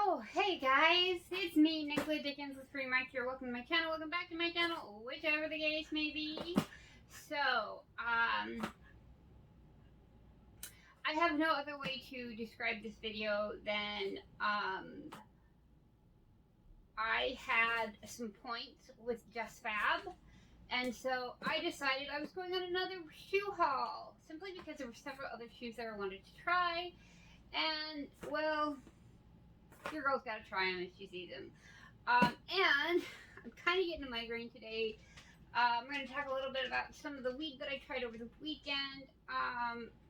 Oh, hey guys, it's me, Nicola Dickens with Free Mike here. Welcome to my channel, welcome back to my channel, whichever the case may be. So, I have no other way to describe this video than, I had some points with Just Fab, and so I decided I was going on another shoe haul, simply because there were several other shoes that I wanted to try, and, well, your girl's got to try them if she sees them. And I'm kind of getting a migraine today. I'm going to talk a little bit about some of the weed that I tried over the weekend,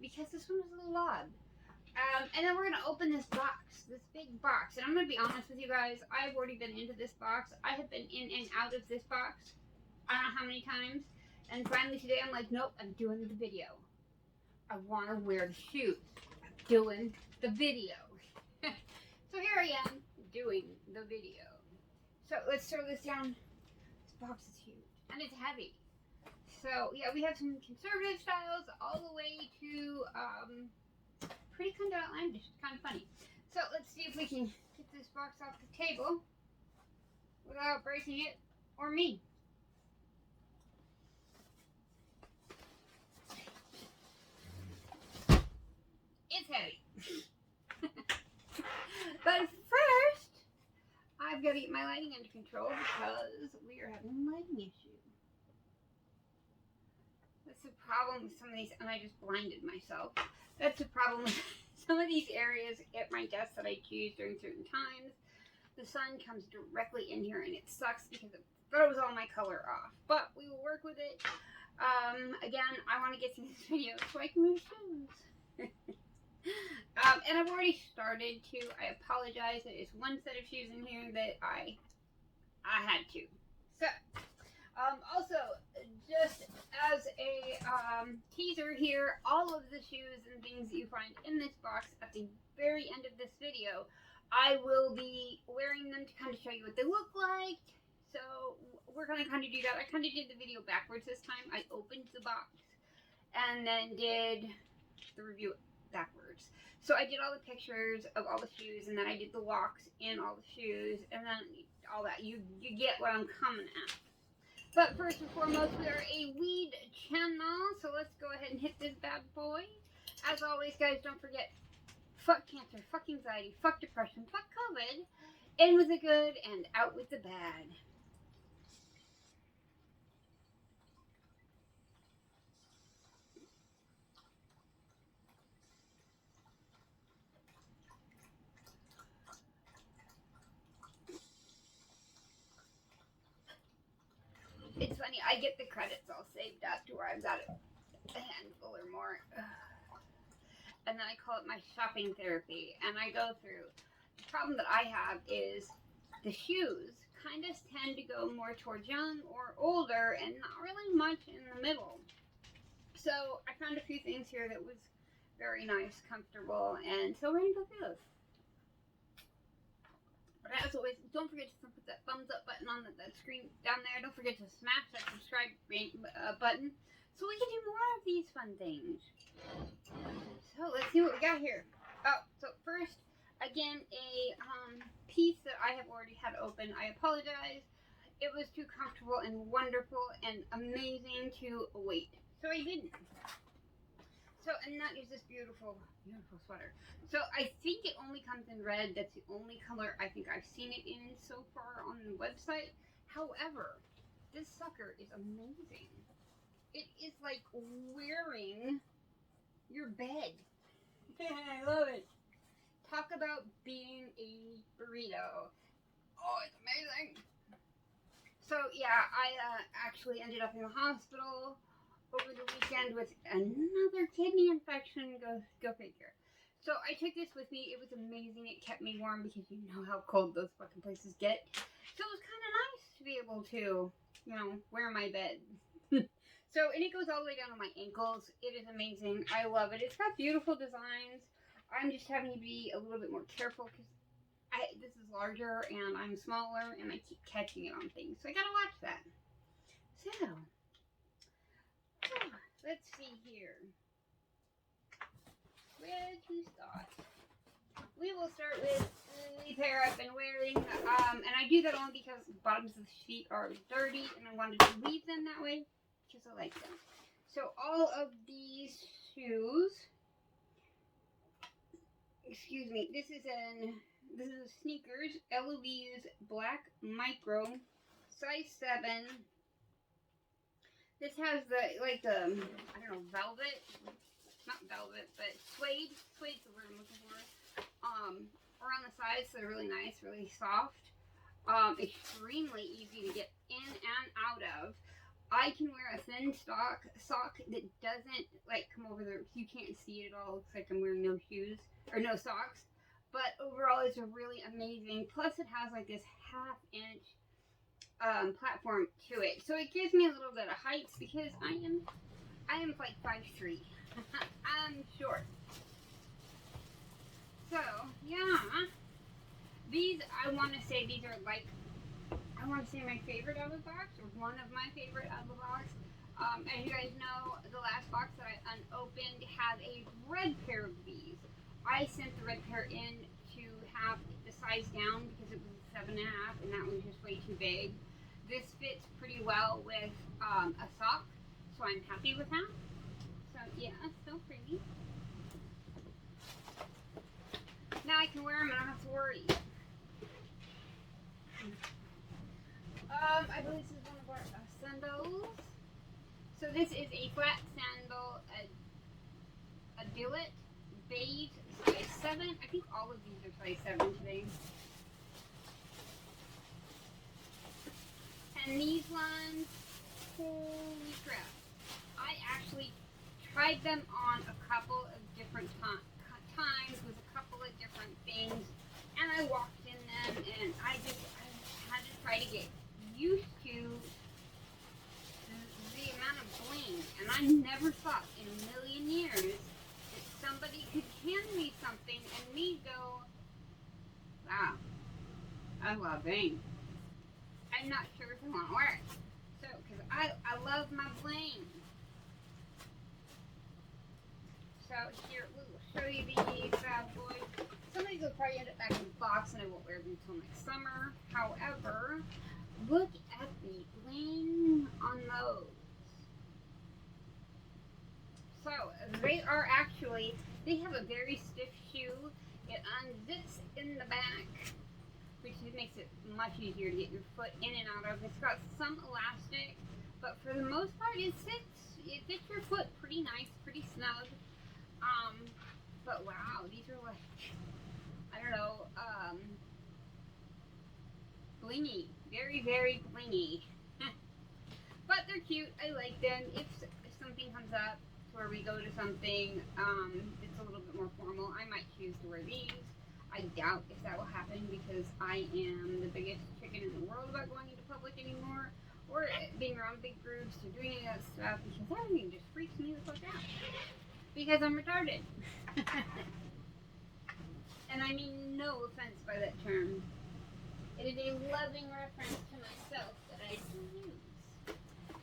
because this one was a little odd. And then we're going to open this box, this big box. And I'm going to be honest with you guys, I've already been into this box. I have been in and out of this box, I don't know how many times. And finally today I'm like, nope, I'm doing the video. I want to wear the shoes. I'm doing the video. So here I am, doing the video. So let's throw this down. This box is huge, and it's heavy. So yeah, we have some conservative styles all the way to pretty kind of outlandish. It's kind of funny. So let's see if we can get this box off the table without breaking it or me. It's heavy. But first, I've got to get my lighting under control because we are having a lighting issue. That's the problem with some of these, and I just blinded myself. That's the problem with some of these areas at my desk that I choose during certain times. The sun comes directly in here and it sucks because it throws all my color off. But we will work with it. Again, I want to get to this video so I can wear shoes. And I've already started to. I apologize. There is one set of shoes in here that I had to. So, also, just as a teaser here, all of the shoes and things that you find in this box at the very end of this video, I will be wearing them to kind of show you what they look like. So we're going to kind of do that. I kind of did the video backwards this time. I opened the box and then did the review backwards. So I did all the pictures of all the shoes, and then I did the walks in all the shoes, and then all that. You get what I'm coming at. But first and foremost, we are a weed channel, so let's go ahead and hit this bad boy. As always, guys, don't forget, fuck cancer, fuck anxiety, fuck depression, fuck COVID. In with the good and out with the bad. It's funny, I get the credits all saved up to where I've got a handful or more. And then I call it my shopping therapy. And I go through. The problem that I have is the shoes kind of tend to go more towards young or older and not really much in the middle. So I found a few things here that was very nice, comfortable, and so we're going to go through those. But as always, don't forget to put that thumbs up button on that screen down there. Don't forget to smash that subscribe button so we can do more of these fun things. So let's see what we got here. Oh, so first, again, a piece that I have already had open. I apologize. It was too comfortable and wonderful and amazing to wait. So I didn't. So, and that is this beautiful, beautiful sweater. So I think it only comes in red. That's the only color I think I've seen it in so far on the website. However, this sucker is amazing. It is like wearing your bed. I love it. Talk about being a burrito. Oh, it's amazing. So yeah, I actually ended up in the hospital over the weekend with another kidney infection. Go figure. So I took this with me. It was amazing. It kept me warm because you know how cold those fucking places get. So it was kind of nice to be able to, you know, wear my bed. So, and it goes all the way down to my ankles. It is amazing. I love it. It's got beautiful designs. I'm just having to be a little bit more careful because this is larger and I'm smaller and I keep catching it on things. So I gotta watch that. So, let's see here. Where to start? we will start with the pair I've been wearing, and I do that only because the bottoms of the feet are dirty, and I wanted to leave them that way because I like them. So all of these shoes, excuse me, this is a sneakers, LOV's Black Micro, size 7. This has the, like the, I don't know, velvet, not velvet, but suede, suede's the word I'm looking for, around the sides, so they're really nice, really soft, extremely easy to get in and out of. I can wear a thin sock that doesn't, like, come over the, you can't see it at all, it looks like I'm wearing no shoes, or no socks, but overall it's a really amazing, plus it has, like, this half-inch platform to it, so it gives me a little bit of height because I am like 5'3". I'm short. So yeah, these I want to say these are like my favorite out of the box, or one of my favorite out of the box. As you guys know, the last box that I unopened had a red pair of these. I sent the red pair in to have the size down because it was a 7.5 and that was just way too big. This fits pretty well with a sock, so I'm happy with that. So yeah, so pretty. Now I can wear them and I don't have to worry. I believe this is one of our sandals. So this is a flat sandal, a billet, beige, size 7. I think all of these are size 7 today. And these ones, holy crap. I actually tried them on a couple of different times with a couple of different things, and I walked in them, and I had to try to get used to the amount of bling, and I never thought in a million years that somebody could hand me something and me go, wow, I love bling. I'm not sure if I want to wear it. So, because I love my bling. So, here, we will show you these bad boys. Some of these will probably end up back in the box and I won't wear them until next summer. However, look at the bling on those. So, they are actually, they have a very stiff shoe. It unzips in the back, which makes it much easier to get your foot in and out of. It's got some elastic, but for the most part it fits your foot pretty nice, pretty snug. But wow, these are like, I don't know, blingy, very, very blingy. But they're cute, I like them. If something comes up where we go to something, it's a little bit more formal, I might choose to wear these. I doubt if that will happen because I am the biggest chicken in the world about going into public anymore, or being around big groups, or doing any of that stuff, because everything just freaks me the fuck out. Because I'm retarded. And I mean no offense by that term. It is a loving reference to myself that I use.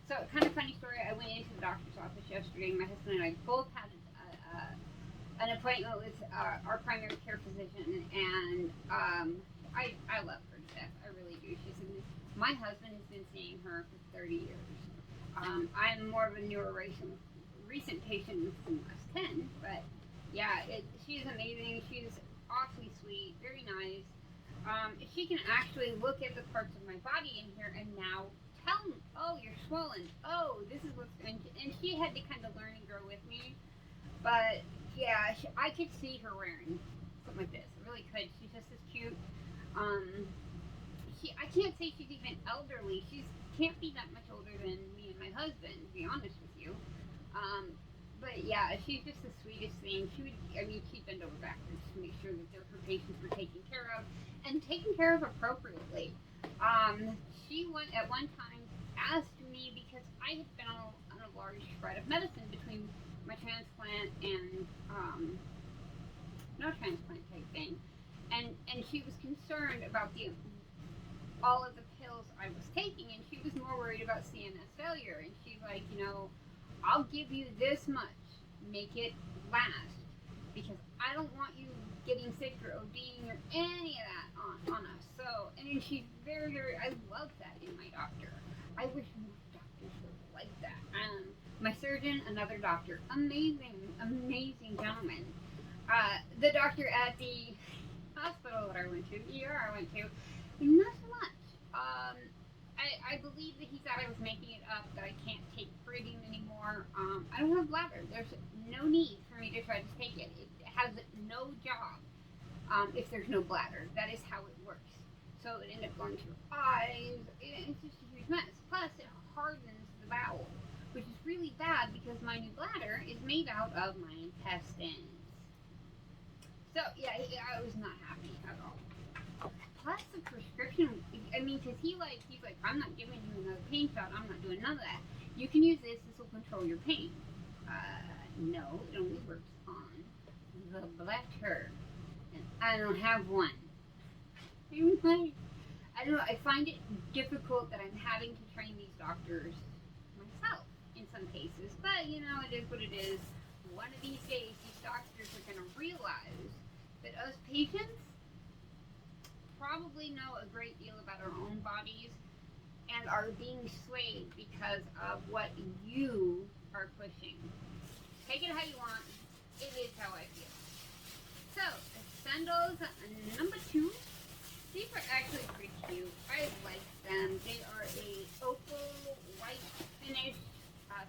So, kind of funny story, I went into the doctor's office yesterday. My husband and I both had an appointment with our primary care physician, and I love her to death. I really do. My husband has been seeing her for 30 years. I'm more of a newer recent patient than the last 10, but yeah, she's amazing. She's awfully sweet, very nice. She can actually look at the parts of my body in here and now tell me, oh, you're swollen. Oh, this is what's going to, and she had to kind of learn and grow with me. But yeah, I could see her wearing something like this. I really could. She's just as cute. I can't say she's even elderly. She can't be that much older than me and my husband, to be honest with you. But yeah, she's just the sweetest thing. She'd bend over backwards to make sure that her patients were taken care of, and taken care of appropriately. She at one time asked me, because I had been on a large spread of medicine between my transplant and no transplant type thing, and she was concerned about all of the pills I was taking, and she was more worried about CNS failure, and she's like, I'll give you this much, make it last. because I don't want you getting sick or ODing or any of that on us. So, and then she's very, very, I love that in my doctor. I wish more doctors were like that. My surgeon, another doctor, amazing, amazing gentleman. The doctor at the hospital that I went to, ER I went to, not so much. I believe that he thought I was making it up, that I can't take breathing anymore. I don't have bladder. There's no need for me to try to take it. It has no job if there's no bladder. That is how it works. So it ended up going to your eyes. It's just a huge mess. Plus, it hardens the bowel, which is really bad because my new bladder is made out of my intestines. So, yeah, I was not happy at all. Plus the prescription, I mean, because he's like, I'm not giving you another pain shot. I'm not doing none of that. You can use this. This will control your pain. No, it only works on the bladder. And I don't have one. I don't know. I find it difficult that I'm having to train these doctors myself in some cases. But, you know, it is what it is. One of these days, these doctors are going to realize that us patients probably know a great deal about our own bodies and are being swayed because of what you are pushing. Take it how you want. It is how I feel. So, sandals number 2. These are actually pretty cute. I like them. They are a opal white finish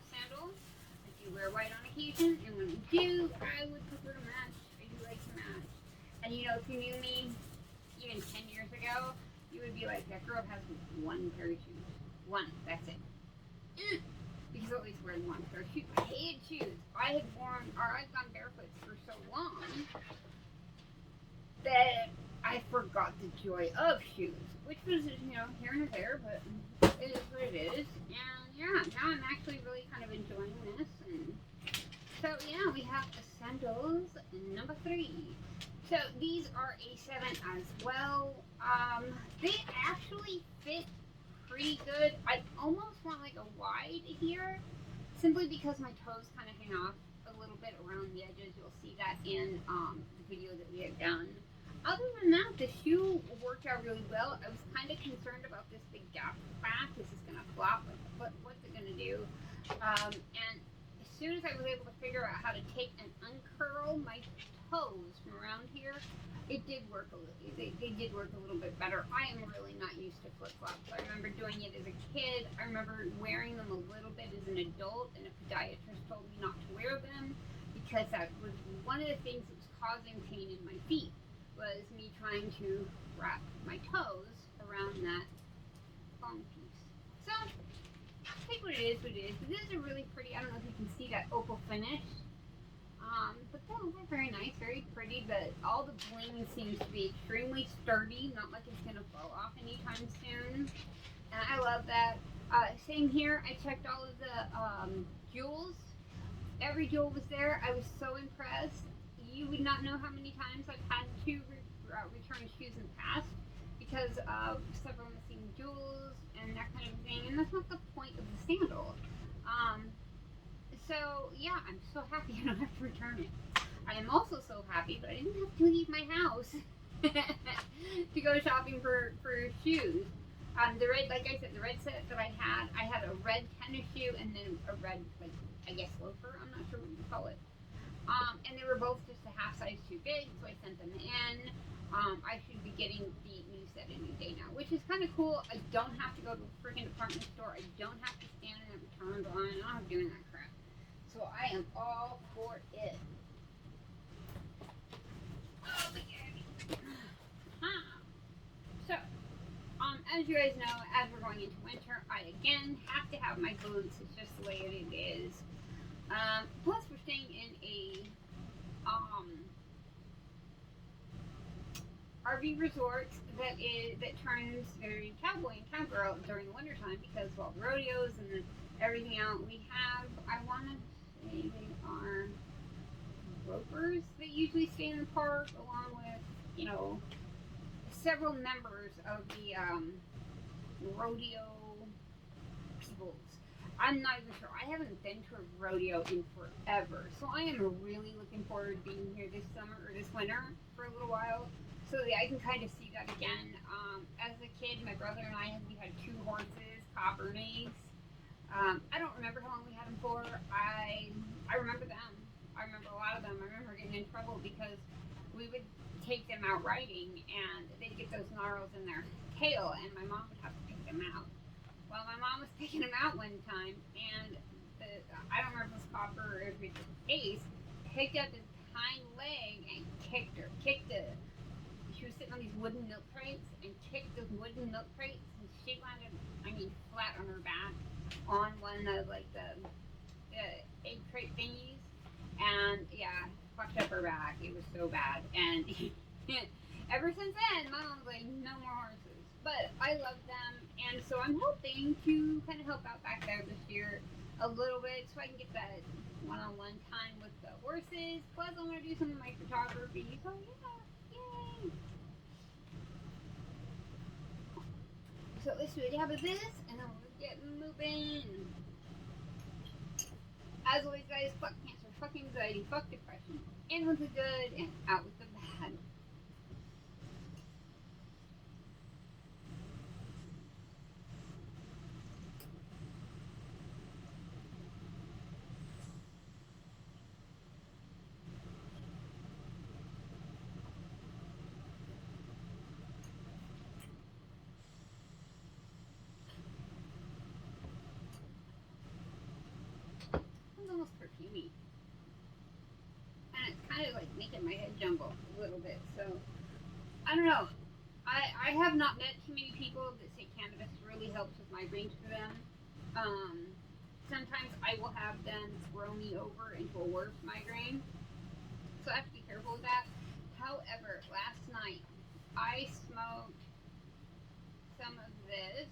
sandal. I do wear white on occasion, and when I do, I would prefer to match. I do like to match. And you know, if you knew me even 10 years ago, you would be like, that girl has one pair of shoes. One, that's it. Because I always wear one pair of shoes. I hated shoes. I've gone barefoot for so long that I forgot the joy of shoes, which was, you know, here and there, but it is what it is. And yeah, now I'm actually really kind of enjoying this. And so yeah, we have the sandals number 3. So these are a 7 as well. They actually fit pretty good. I almost want like a wide here, simply because my toes kind of hang off a little bit around the edges. You'll see that in the video that we have done. Other than that, the shoe worked out really well. I was kind of concerned about this big gap back. This is going to flop. What's it going to do? And as soon as I was able to figure out how to take and uncurl my toes from around here, it did work a little. They did work a little bit better. I am really not used to flip-flops. I remember doing it as a kid. I remember wearing them a little bit as an adult, and a podiatrist told me not to wear them because that was one of the things that was causing pain in my feet, was me trying to wrap my toes around that foam piece. So, take what it is, what it is. This is a really pretty, I don't know if you can see that opal finish. But they're very nice, very pretty. All the bling seems to be extremely sturdy, not like it's going to fall off anytime soon. And I love that. Same here, I checked all of the jewels. Every jewel was there. I was so impressed. You would not know how many times I've had to return shoes in the past because of several missing jewels and that kind of thing. And that's not the point of the sandal. So yeah, I'm so happy I don't have to return it. I am also so happy that I didn't have to leave my house to go shopping for shoes. The red, like I said, the red set that I had a red tennis shoe and then a red, like, I guess loafer, I'm not sure what you call it. And they were both just a half size too big, so I sent them in. I should be getting the new set any day now, which is kind of cool. I don't have to go to a freaking department store. I don't have to stand in a return line. I'm not doing that crap. So I am all for it. Oh, yeah. So, as you guys know, as we're going into winter, I again have to have my boots. It's just the way it is. Plus, we're staying in a RV resort that turns very cowboy and cowgirl during the wintertime because of all the rodeos and everything else we have. I want to say they are ropers that usually stay in the park, along with, you know, several members of the rodeo peoples. I'm not even sure. I haven't been to a rodeo in forever, so I am really looking forward to being here this summer or this winter for a little while, so that I can kind of see that again. As a kid, my brother and I we had two horses, Coppernies. I don't remember how long we had them for. I remember them. I remember a lot of them. I remember getting in trouble because we would take them out riding and they'd get those gnarls in their tail, and my mom would have to pick them out. Well, my mom was picking him out one time, and I don't remember if it was Copper or if it was Ace, picked up his hind leg and kicked her. She was sitting on these wooden milk crates and kicked those wooden milk crates, and she landed, flat on her back on one of like the egg crate thingies, and yeah, fucked up her back. It was so bad, and ever since then, my mom's like, no more horses. But I love them, and so I'm hoping to kind of help out back there this year a little bit so I can get that one-on-one time with the horses. Plus, I want to do some of my photography, so yeah, yay! So let's do a dab of this, and then we'll get moving. As always, guys, fuck cancer, fuck anxiety, fuck depression. In with the good, and out with the bad. It's almost perfumey. And it's kind of like making my head jumble a little bit. So, I don't know. I have not met too many people that say cannabis really helps with migraines for them. Sometimes I will have them throw me over into a worse migraine. So I have to be careful with that. However, last night I smoked some of this.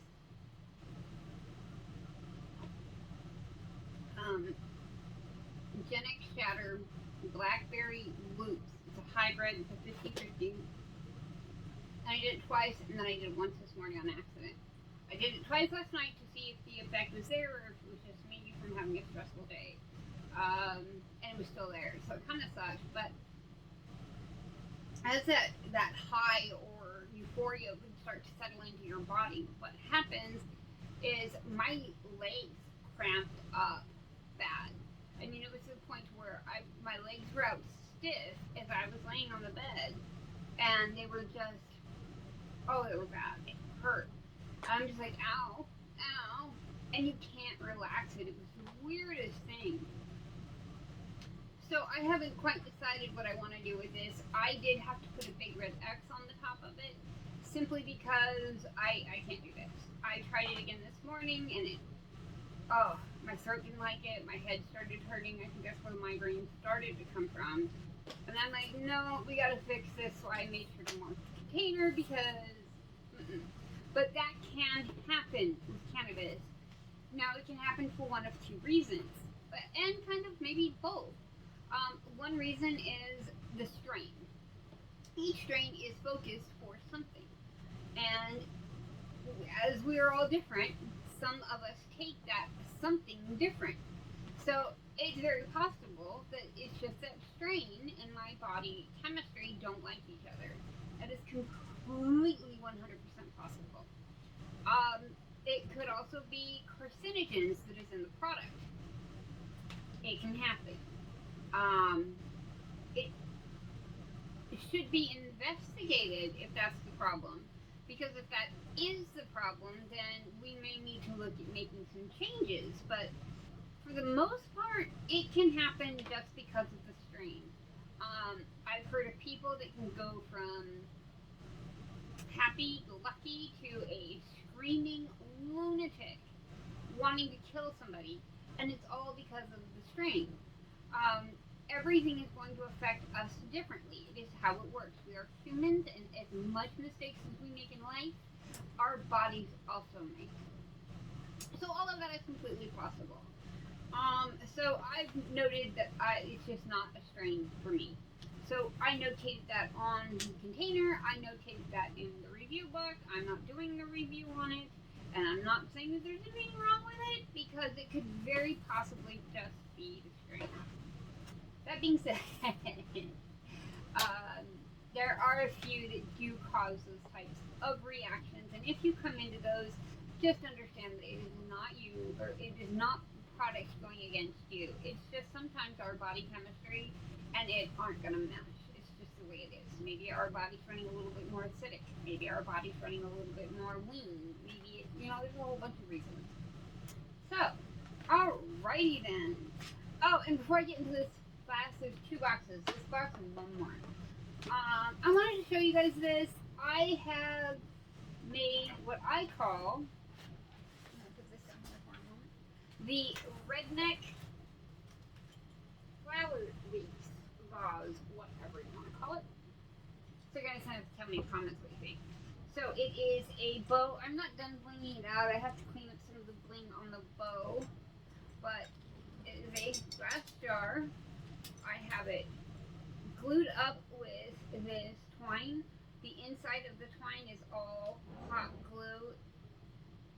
Gen X Shatter Blackberry Loops. It's a hybrid. It's a 50-50. And I did it twice, and then I did it once this morning on accident. I did it twice last night to see if the effect was there or if it was just maybe from having a stressful day. And it was still there, so it kind of sucked. But as that high or euphoria would start to settle into your body, what happens is my legs cramped up bad. I mean, it was to the point where my legs were out stiff as I was laying on the bed, and they were just, they were bad. It hurt. I'm just like, ow, ow, and you can't relax it. It was the weirdest thing. So I haven't quite decided what I want to do with this. I did have to put a big red X on the top of it, simply because I can't do this. I tried it again this morning, and my throat didn't like it. My head started hurting. I think that's where the migraine started to come from. And I'm like, no, we gotta fix this. So I made sure to mark the container because, But that can happen with cannabis. Now it can happen for one of two reasons, and kind of maybe both. One reason is the strain. Each strain is focused for something, and as we are all different, some of us take that something different. So it's very possible that it's just that strain and my body chemistry don't like each other. That is completely 100% possible. It could also be carcinogens that is in the product. It can happen. It should be investigated if that's the problem. Because if that is the problem, then we may need to look at making some changes. But for the most part, it can happen just because of the strain. I've heard of people that can go from happy-go-lucky to a screaming lunatic wanting to kill somebody, and it's all because of the strain. Everything is going to affect us differently. It is how it works. We are humans, and as much mistakes as we make in life, our bodies also make. So all of that is completely possible. So I've noted that it's just not a strain for me. So I notated that on the container. I notated that in the review book. I'm not doing the review on it. And I'm not saying that there's anything wrong with it, because it could very possibly just be the screen. That being said, um, there are a few that do cause those types of reactions, and if you come into those, just understand that it is not you, or it is not products going against you. It's just sometimes our body chemistry, and it aren't going to match. It's just the way it is. Maybe our body's running a little bit more acidic. Maybe our body's running a little bit more lean. Maybe, there's a whole bunch of reasons. So, alrighty then. Oh, and before I get into this class, there's 2 boxes. This box and one more. I wanted to show you guys this. I have made what I call, I'm gonna put this down here for a moment, the redneck flower vase, vase, whatever you want to call it. So guys, have to tell me in the comments what you think. So it is a bow. I'm not done blinging it out. I have to clean up some of the bling on the bow, but it is a glass jar. I have it glued up with this twine. The inside of the twine is all hot glue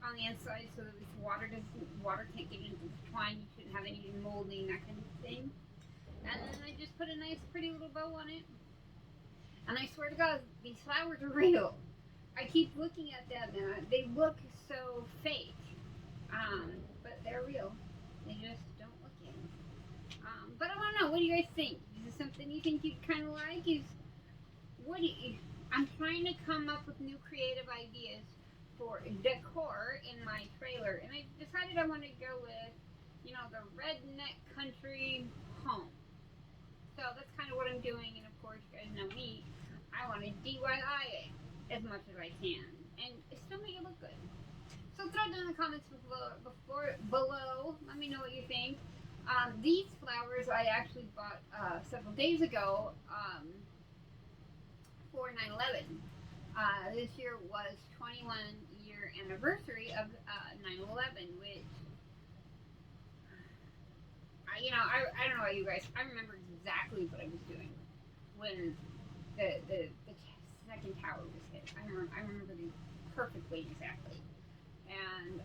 on the inside, so that this water can't get into the twine. You shouldn't have any molding, that kind of thing. And then I just put a nice pretty little bow on it. And I swear to God, these flowers are real. I keep looking at them and they look so fake. But they're real. They just don't look it. But I don't know, what do you guys think? Is this something you think you'd kind of like? I'm trying to come up with new creative ideas for decor in my trailer. And I decided I want to go with, the redneck country home. So that's kind of what I'm doing. And of course, you guys know me. I want to DIY it as much as I can and still make it look good. So throw it down in the comments below. Let me know what you think. These flowers I actually bought several days ago for 9/11. This year was 21-year anniversary of 9/11, which I don't know about you guys. I remember exactly what I was doing when the second tower was hit. I remember the perfectly exactly. And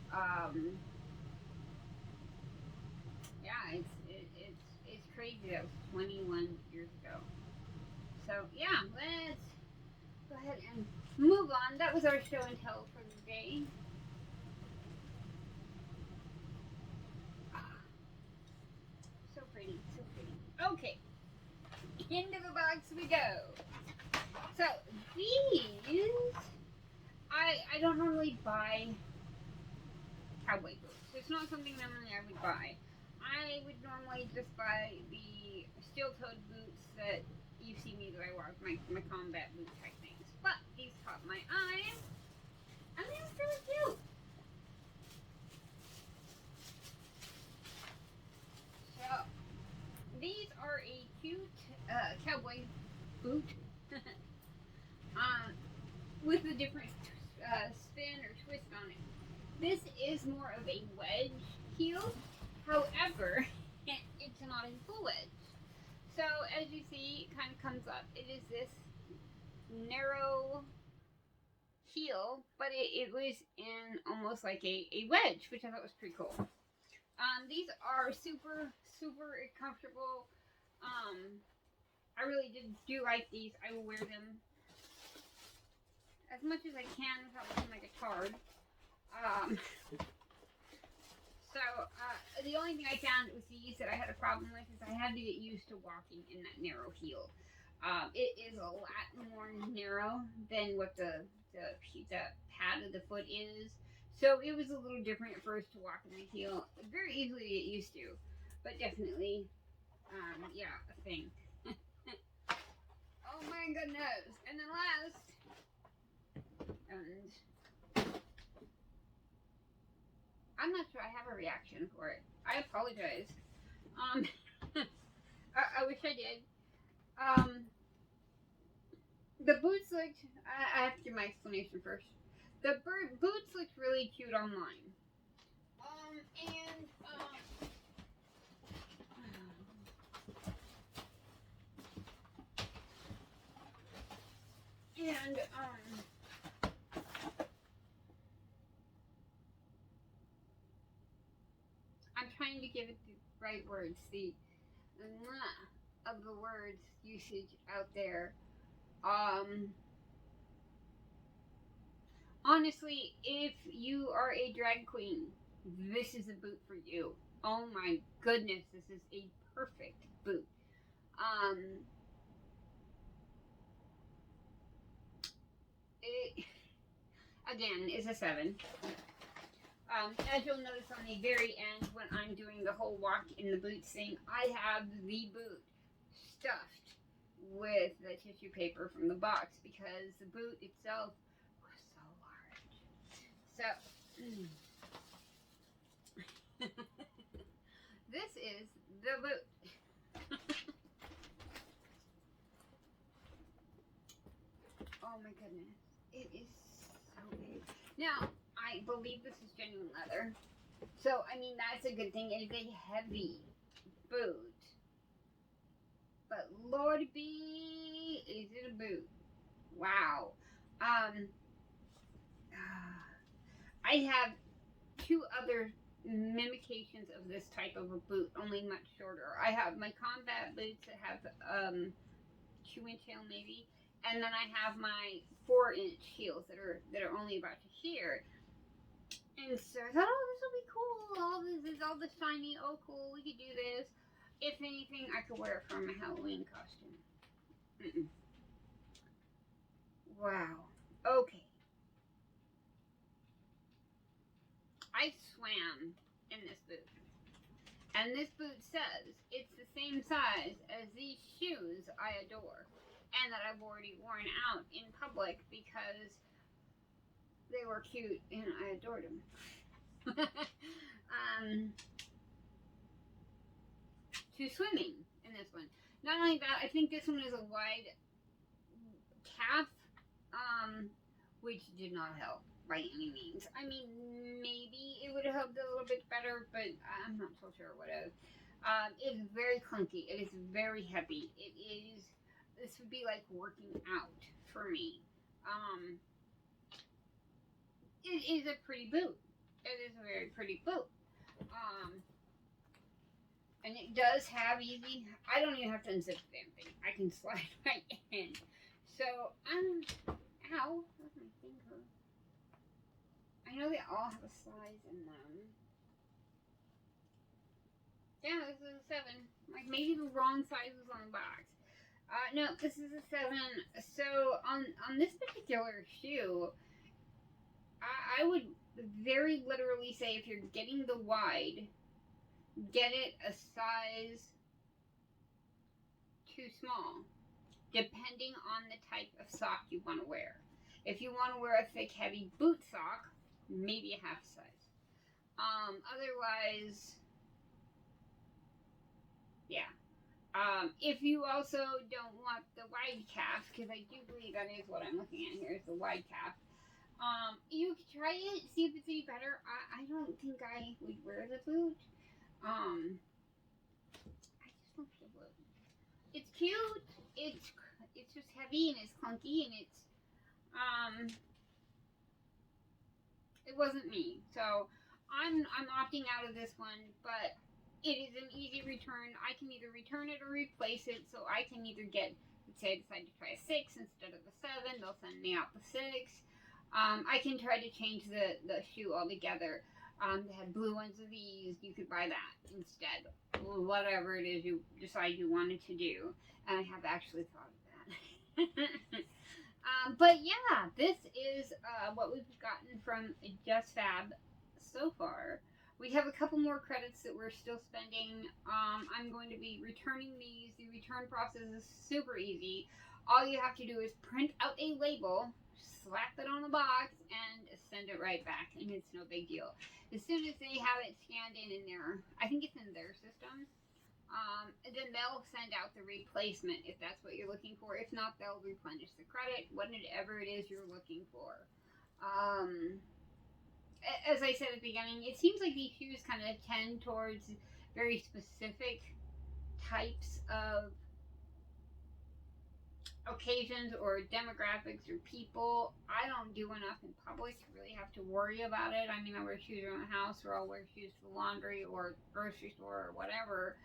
yeah, it's crazy. That was 21 years ago. So yeah, let's go ahead and move on. That was our show and tell for the day. So pretty, so pretty. Okay, into the box we go. So these, I don't normally buy cowboy boots. It's not something normally I would buy. I would normally just buy the steel-toed boots that you see me that I wear, my combat boot type things. But these caught my eye, and these are really cute. So these are a cute cowboy boot with a different spin or twist on it. This is more of a wedge heel. However, it's not a full wedge. So as you see, it kind of comes up. It is this narrow heel, but it was in almost like a wedge, which I thought was pretty cool. These are super, super comfortable. I really do like these. I will wear them as much as I can without looking like a tard. So the only thing I found with these that I had a problem with is I had to get used to walking in that narrow heel. It is a lot more narrow than what the pad of the foot is. So it was a little different at first to walk in the heel. Very easily to get used to, but definitely, yeah, a thing. Oh my goodness! And then last, and I'm not sure I have a reaction for it. I apologize. I wish I did. The boots looked, I have to give my explanation first. The boots looked really cute online. I'm trying to give it the right words, the of the words usage out there. Honestly, if you are a drag queen, this is a boot for you. Oh my goodness, this is a perfect boot. It, again, is a 7. As you'll notice on the very end, when I'm doing the whole walk in the boots thing, I have the boot stuffed with the tissue paper from the box because the boot itself was so large. So, this is the boot. Oh my goodness, it is so big. Now, I believe this is genuine leather. So, I mean, that's a good thing. It is a heavy boot. But Lord be, is it a boot? Wow. I have 2 other mimications of this type of a boot, only much shorter. I have my combat boots that have 2-inch heel maybe, and then I have my 4-inch heels that are only about to here. And so I thought, oh, this will be cool. All this shiny. Oh, cool. We could do this. If anything, I could wear it for my Halloween costume. Wow. Okay. I swam in this boot. And this boot says it's the same size as these shoes I adore. And that I've already worn out in public because they were cute and I adored them. To swimming in this one. Not only that, I think this one is a wide calf, which did not help by any means. I mean, maybe it would have helped a little bit better, but I'm not so sure it would have. It's very clunky. It is very heavy. This would be like working out for me. It is a pretty boot. It is a very pretty boot. And it does have easy, I don't even have to unzip the damn thing. I can slide right in. So, ow, that's my finger. I know they all have a size in them. Yeah, this is a 7. Like, maybe the wrong size was on the box. No, this is a 7. So, on this particular shoe, I would very literally say if you're getting the wide, get it a size too small, depending on the type of sock you want to wear. If you want to wear a thick, heavy boot sock, maybe a half size. Otherwise, yeah. If you also don't want the wide calf, because I do believe that is what I'm looking at here, is the wide calf. You could try it, see if it's any better. I don't think I would wear the boot. I just love the boot. It's cute. It's just heavy and it's clunky and it's it wasn't me. So I'm opting out of this one, but it is an easy return. I can either return it or replace it. So I can either get, let's say I decide to try a 6 instead of a 7, they'll send me out the 6. I can try to change the shoe altogether. They had blue ones of these. You could buy that instead. Whatever it is you decide you wanted to do. And I have actually thought of that. But yeah, this is what we've gotten from Just Fab so far. We have a couple more credits that we're still spending. I'm going to be returning these. The return process is super easy. All you have to do is print out a label, slap it on the box, and send it right back, and it's no big deal. As soon as they have it scanned in their, I think it's in their system, then they'll send out the replacement if that's what you're looking for. If not, they'll replenish the credit, whatever it is you're looking for. As I said at the beginning, it seems like these shoes kind of tend towards very specific types of occasions or demographics or people. I don't do enough in public to really have to worry about it. I mean, I wear shoes around the house, or I'll wear shoes to the laundry or grocery store or whatever.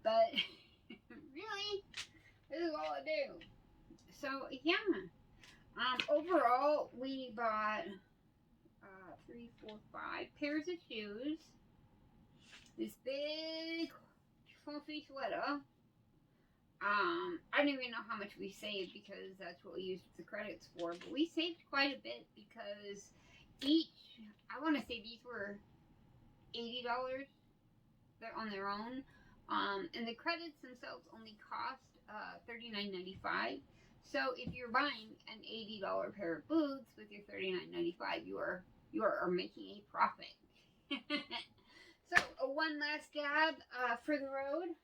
But really, this is all I do. So yeah. Overall, we bought 5 pairs of shoes. This big fluffy sweater. I don't even know how much we saved because that's what we used the credits for. But we saved quite a bit because I want to say these were $80. They're on their own. And the credits themselves only cost $39.95. So if you're buying an $80 pair of boots with your $39.95, you are making a profit. So one last dab for the road.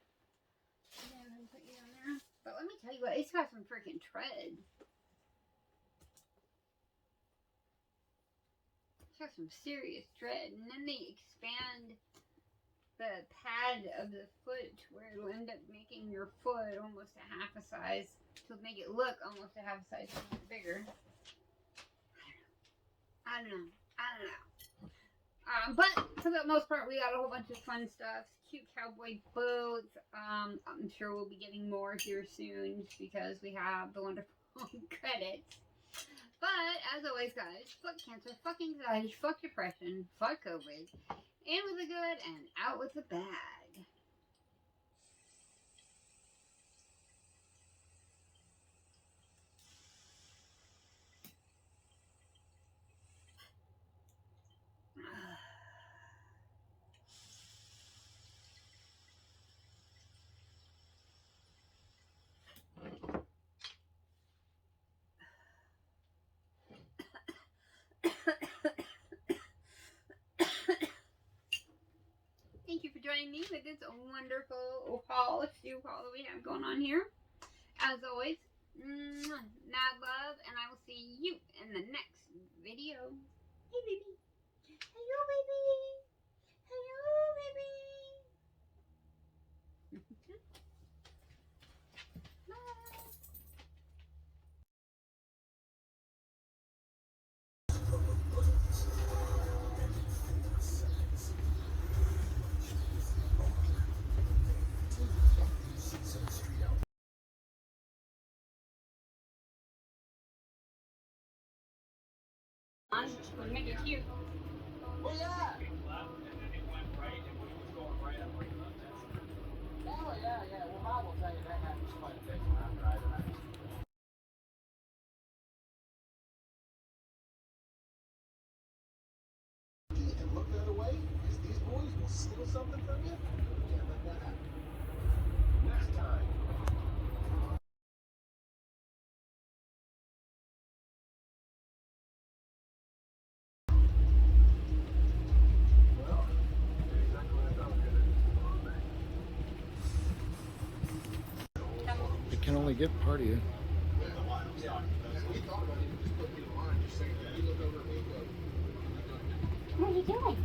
Put you on there. But let me tell you what, it's got some freaking tread. It's got some serious tread. And then they expand the pad of the foot to where it'll end up making your foot almost a half a size to make it look almost a half a size bigger. I don't know. But for the most part, we got a whole bunch of fun stuff. Cute cowboy boots. I'm sure we'll be getting more here soon because we have the wonderful credits. But as always, guys, fuck cancer, fuck anxiety, fuck depression, fuck COVID. In with the good and out with the bad. Thank you for joining me with this wonderful shoe haul that we have going on here. As always, mad love, and I will see you in the next video. Hey, baby. Hello, baby. Hello, baby. We'll make it cute. Well, yeah. Oh, yeah. Well, Mom will tell you that happens quite a bit when I'm driving. And look the other way, because these boys will steal something from you. You can't let that happen. Next time. It can only get part of you. What are you doing?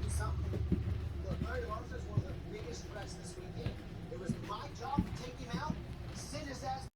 Something. Look, Murray Arthur's one of the biggest threats this weekend. It was my job to take him out, sit his ass